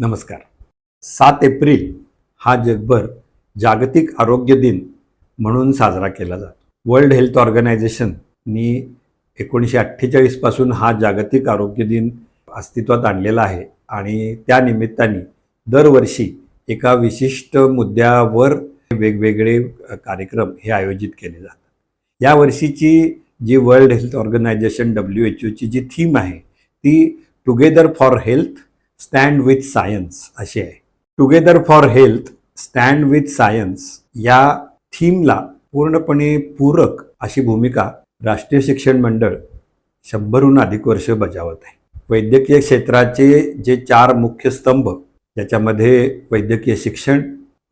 नमस्कार. 7 एप्रिल हा जगभर जागतिक आरोग्य दिन म्हणून साजरा केला जातो. वर्ल्ड हेल्थ ऑर्गनायझेशननी 1948 पासून हा जागतिक आरोग्य दिन अस्तित्वात आणलेला आहे आणि त्या निमित्ताने दरवर्षी एका विशिष्ट मुद्द्यावर वेगवेगळे कार्यक्रम हे आयोजित केले जातात. या वर्षीची जी वर्ल्ड हेल्थ ऑर्गनायझेशन WHO ची जी थीम आहे ती together for health stand with science अशी आहे. Together for health stand with science या थीमला पूर्णपणे पूरक अशी भूमिका राष्ट्रीय शिक्षण मंडळ 100हून अधिक वर्ष बजावत आहे. वैद्यकीय क्षेत्राचे जे 4 मुख्य स्तंभ ज्याच्यामध्ये वैद्यकीय शिक्षण,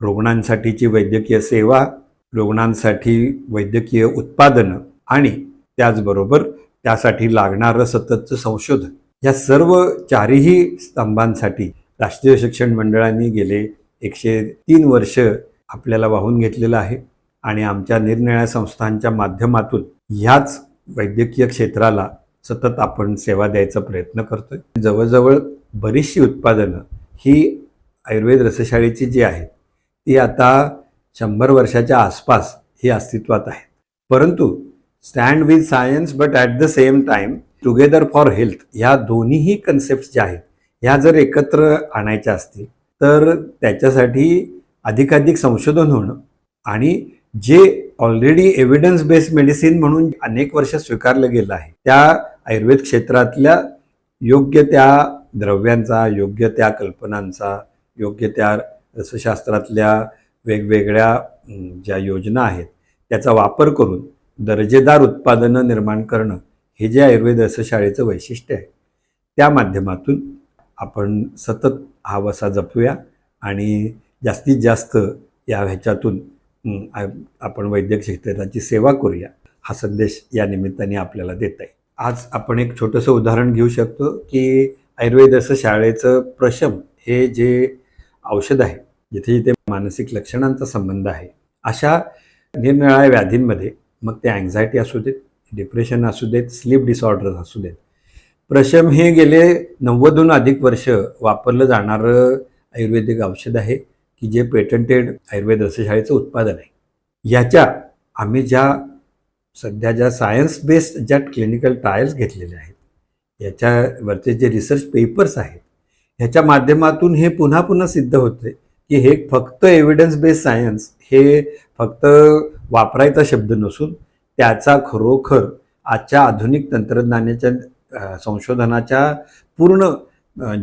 रुग्णांसाठीची वैद्यकीय सेवा, रुग्णांसाठी वैद्यकीय उत्पादनं आणि त्याचबरोबर त्यासाठी लागणारं सततचं संशोधन, या सर्व 4ही स्तंभांसाठी राष्ट्रीय शिक्षण मंडळाने गेले 103 वर्ष आपल्याला वाहून घेतलेलं आहे आणि आमच्या निरनिराळ्या संस्थांच्या माध्यमातून ह्याच वैद्यकीय क्षेत्राला सतत आपण सेवा द्यायचा प्रयत्न करतोय. जवळजवळ बरीचशी उत्पादनं ही आयुर्वेद रसशाळेची जी आहेत ती आता 100 वर्षाच्या आसपास ही अस्तित्वात आहेत. परंतु stand with science but at the same time together for health ह्या दोन्हीही कन्सेप्ट ज्या आहेत ह्या जर एकत्र आणायच्या असतील तर त्याच्यासाठी अधिकाधिक संशोधन होणं आणि जे ऑलरेडी एव्हिडन्स बेस्ड मेडिसिन म्हणून अनेक वर्ष स्वीकारलं गेलं आहे त्या आयुर्वेद क्षेत्रातल्या योग्य त्या द्रव्यांचा, योग्य त्या कल्पनांचा, योग्य त्या रसशास्त्रातल्या वेगवेगळ्या ज्या योजना आहेत त्याचा वापर करून दर्जेदार उत्पादनं निर्माण करणं हे जे आयुर्वेद रसशाळेचं वैशिष्ट्य आहे त्या माध्यमातून आपण सतत हा वसा जपूया आणि जास्तीत जास्त या ह्याच्यातून आपण वैद्यक क्षेत्राची सेवा करूया हा संदेश या निमित्ताने आपल्याला देत आहे. आज आपण एक छोटंसं उदाहरण घेऊ शकतो की आयुर्वेद रसशाळेचं प्रशम हे जे औषध आहे जिथे जिथे मानसिक लक्षणांचा संबंध आहे अशा निरनिराळ्या व्याधींमध्ये, मग ते अँझायटी असू देत, डिप्रेशन असू देत, स्लीप डिसऑर्डर्स असू देत, प्रशम हे गेले 90हून अधिक वर्ष वापरलं जाणारं आयुर्वेदिक औषध आहे की जे पेटंटेड आयुर्वेद रसशाळेचं उत्पादन आहे. याच्या आम्ही सध्या ज्या सायन्स बेस्ड ज्या क्लिनिकल ट्रायल्स घेतलेल्या आहेत याच्यावरचे जे रिसर्च पेपर्स आहेत ह्याच्या माध्यमातून हे पुन्हा पुन्हा सिद्ध होते की हे फक्त एव्हिडन्स बेस्ड सायन्स हे फक्त वापरायचा शब्द नसून त्याचा खरोखर आजच्या आधुनिक तंत्रज्ञानाच्या संशोधनाच्या पूर्ण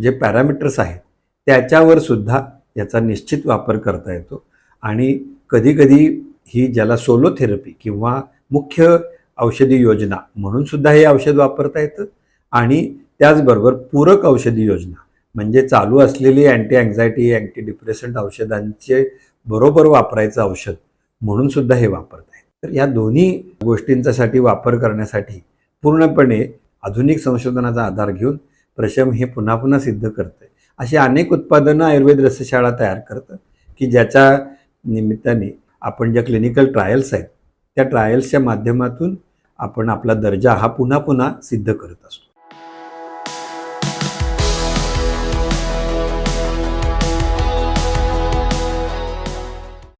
जे पॅरामीटर्स आहेत त्याच्यावर सुद्धा याचा निश्चित वापर करता येतो आणि कधीकधी ही ज्याला सोलो थेरपी किंवा मुख्य औषधी योजना म्हणून सुद्धा हे औषध वापरता येतं आणि त्याचबरोबर पूरक औषधी योजना म्हणजे चालू असलेली अँटी अँझायटी, अँटी डिप्रेसंट औषधांचे बरोबर वापरायचं औषध म्हणून सुद्धा हे वापरता येतं. तर या दोन्ही गोष्टींच्यासाठी वापर करण्यासाठी पूर्णपणे आधुनिक संशोधनाचा आधार घेऊन प्रशम हे पुन्हा पुन्हा सिद्ध करतं. अशी अनेक उत्पादनं आयुर्वेद रसशाळा तयार करतं की ज्याच्या निमित्ताने आपण ज्या क्लिनिकल ट्रायल्स आहेत त्या ट्रायल्सच्या माध्यमातून आपण आपला दर्जा हा पुन्हा पुन्हा सिद्ध करत असतो.